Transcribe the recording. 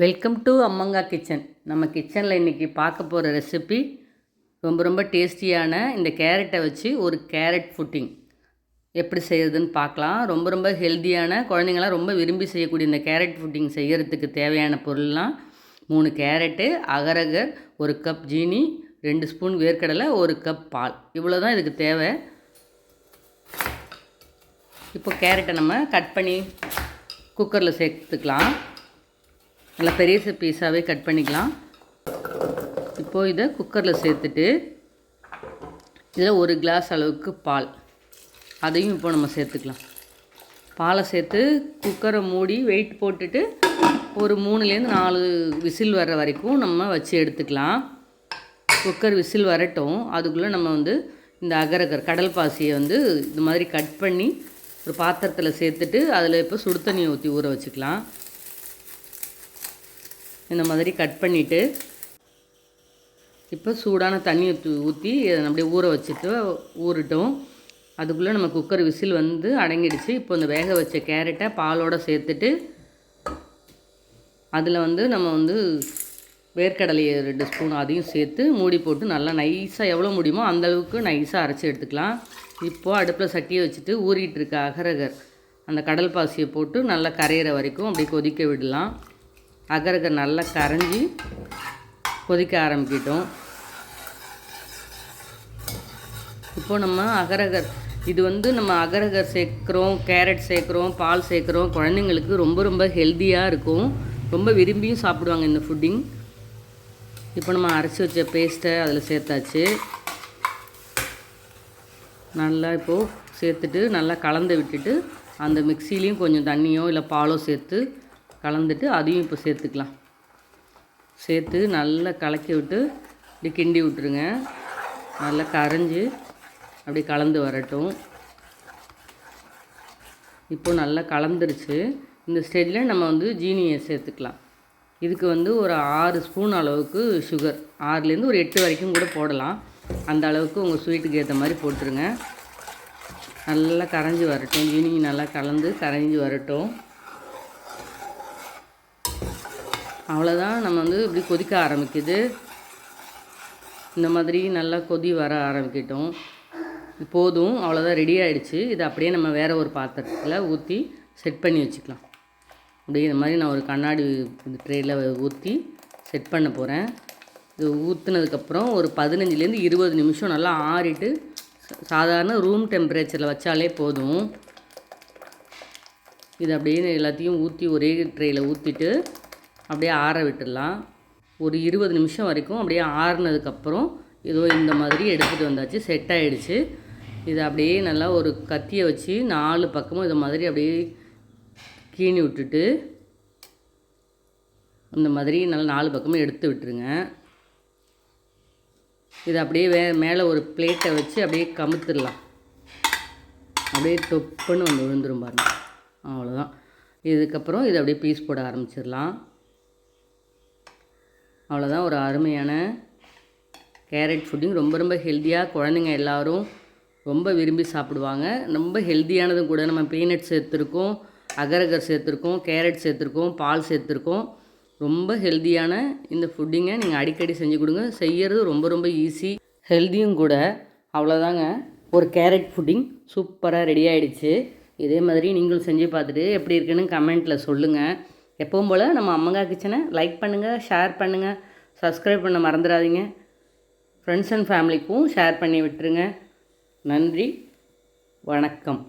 Welcome to அம்மங்கா kitchen. நம்ம கிச்சனில் இன்றைக்கி பார்க்க போகிற ரெசிபி ரொம்ப டேஸ்டியான இந்த கேரட்டை வச்சு ஒரு கேரட் புட்டிங் எப்படி செய்கிறதுன்னு பார்க்கலாம். ரொம்ப ஹெல்த்தியான, குழந்தைங்களாம் ரொம்ப விரும்பி செய்யக்கூடிய இந்த கேரட் புட்டிங் செய்கிறதுக்கு தேவையான பொருள்லாம் 3 கேரட்டு, அகரகர், 1 கப் ஜீனி, 2 ஸ்பூன் வேர்க்கடலை, 1 கப் பால். இவ்வளோ தான் இதுக்கு தேவை. இப்போ கேரட்டை நம்ம கட் பண்ணி குக்கரில் சேர்த்துக்கலாம். நல்லா பெரிய பீஸாகவே கட் பண்ணிக்கலாம். இப்போது இதை குக்கரில் சேர்த்துட்டு இதில் 1 கிளாஸ் அளவுக்கு பால், அதையும் இப்போ நம்ம சேர்த்துக்கலாம். பாலை சேர்த்து குக்கரை மூடி வெயிட் போட்டுட்டு ஒரு 3லேருந்து 4 விசில் வர்ற வரைக்கும் நம்ம வச்சு எடுத்துக்கலாம். குக்கர் விசில் வரட்டும். அதுக்குள்ளே நம்ம இந்த அகரகர் கடல் பாசியை இது மாதிரி கட் பண்ணி ஒரு பாத்திரத்தில் சேர்த்துட்டு அதில் இப்போ சுடு தண்ணியை ஊற்றி ஊற வச்சுக்கலாம். இந்த மாதிரி கட் பண்ணிவிட்டு இப்போ சூடான தண்ணி ஊற்றி அப்படியே ஊற வச்சுட்டு ஊறட்டும். அதுக்குள்ளே நம்ம குக்கர் விசில் அடங்கிடுச்சு. இப்போ இந்த வேக வச்ச கேரட்டை பாலோடு சேர்த்துட்டு அதில் நம்ம வேர்க்கடலையை 2 ஸ்பூன் அதையும் சேர்த்து மூடி போட்டு நல்லா நைஸாக எவ்வளோ முடியுமோ அந்தளவுக்கு நைஸாக அரைச்சி எடுத்துக்கலாம். இப்போது அடுப்பில் சட்டியை வச்சுட்டு ஊறிட்டு இருக்க அகரகர் அந்த கடல் பாசியை போட்டு நல்லா கரையிற வரைக்கும் அப்படியே கொதிக்க விடலாம். அகரகர் நல்லா கரைஞ்சி கொதிக்க ஆரம்பிக்கிட்டோம். இப்போது நம்ம அகரகர் நம்ம அகரகர் சேர்க்குறோம், கேரட் சேர்க்குறோம், பால் சேர்க்குறோம். குழந்தைங்களுக்கு ரொம்ப ஹெல்த்தியாக இருக்கும். ரொம்ப விரும்பியும் சாப்பிடுவாங்க இந்த ஃபுட்டிங். இப்போ நம்ம அரைச்சி வச்ச பேஸ்ட்டை அதில் சேர்த்தாச்சு. நல்லா இப்போது சேர்த்துட்டு நல்லா கலந்து விட்டுட்டு அந்த மிக்சிலையும் கொஞ்சம் தண்ணியோ இல்லை பாலோ சேர்த்து கலந்துட்டு அதையும் இப்போ சேர்த்துக்கலாம். சேர்த்து நல்லா கலக்கி விட்டு இப்படி கிண்டி விட்டுருங்க. நல்லா கரைஞ்சி அப்படி கலந்து வரட்டும். இப்போது நல்லா கலந்துருச்சு. இந்த ஸ்டேஜில் நம்ம ஜீனியை சேர்த்துக்கலாம். இதுக்கு ஒரு 6 ஸ்பூன் அளவுக்கு சுகர், 6லேருந்து ஒரு 8 வரைக்கும் கூட போடலாம். அந்த அளவுக்கு உங்கள் ஸ்வீட்டுக்கு ஏற்ற மாதிரி போட்டுருங்க. நல்லா கரைஞ்சி வரட்டும். ஜீனி நல்லா கரைஞ்சி வரட்டும். அவ்வளோதான். நம்ம இப்படி கொதிக்க ஆரம்பிக்குது. இந்த மாதிரி நல்லா கொதி வர ஆரம்பிக்கட்டும். போதும், அவ்வளோதான், ரெடி ஆகிடுச்சு. இதை அப்படியே நம்ம வேறு ஒரு பாத்திரத்தில் ஊற்றி செட் பண்ணி வச்சுக்கலாம். அப்படியே இந்த மாதிரி நான் ஒரு கண்ணாடி ட்ரேயில் ஊற்றி செட் பண்ண போகிறேன். இது ஊற்றுனதுக்கப்புறம் ஒரு 15லேருந்து 20 நிமிஷம் நல்லா ஆறிட்டு சாதாரண ரூம் டெம்பரேச்சரில் வச்சாலே போதும். இது அப்படியே எல்லாத்தையும் ஊற்றி ஒரே ட்ரேயில் ஊற்றிட்டு அப்படியே ஆற விட்டுடலாம். ஒரு 20 நிமிஷம் வரைக்கும் அப்படியே ஆறுனதுக்கப்புறம் ஏதோ இந்த மாதிரி எடுத்துகிட்டு வந்தாச்சு. செட் ஆகிடுச்சு. இதை அப்படியே நல்லா ஒரு கத்தியை வச்சு 4 பக்கமும் இதை மாதிரி அப்படியே கீணி விட்டுட்டு இந்த மாதிரி நல்லா 4 பக்கமும் எடுத்து விட்டுருங்க. இதை அப்படியே மேலே ஒரு பிளேட்டை வச்சு அப்படியே கமுத்துடலாம். அப்படியே தொப்புன்னு விழுந்துரும் பாருங்கள். அவ்வளோதான். இதுக்கப்புறம் இதை அப்படியே பீஸ் போட ஆரம்பிச்சிடலாம். அவ்வளோதான். ஒரு அருமையான கேரட் ஃபுட்டிங். ரொம்ப ஹெல்த்தியாக குழந்தைங்க எல்லோரும் ரொம்ப விரும்பி சாப்பிடுவாங்க. ரொம்ப ஹெல்த்தியானதும் கூட. நம்ம பீனட் சேர்த்துருக்கோம், அகரகர் சேர்த்துருக்கோம், கேரட் சேர்த்துருக்கோம், பால் சேர்த்துருக்கோம். ரொம்ப ஹெல்த்தியான இந்த ஃபுட்டிங்கை நீங்கள் அடிக்கடி செஞ்சு கொடுங்க. செய்கிறது ரொம்ப ஈஸி, ஹெல்த்தியும் கூட. அவ்வளோதாங்க, ஒரு கேரட் ஃபுட்டிங் சூப்பராக ரெடி ஆகிடுச்சு. இதே மாதிரி நீங்களும் செஞ்சு பார்த்துட்டு எப்படி இருக்குன்னு கமெண்ட்டில் சொல்லுங்கள். எப்பவும் போல் நம்ம அம்மங்கா கிச்சனை லைக் பண்ணுங்கள், ஷேர் பண்ணுங்கள், சப்ஸ்கிரைப் பண்ண மறந்துடாதீங்க. ஃப்ரெண்ட்ஸ் அண்ட் ஃபேமிலிக்கும் ஷேர் பண்ணி விட்டுருங்க. நன்றி, வணக்கம்.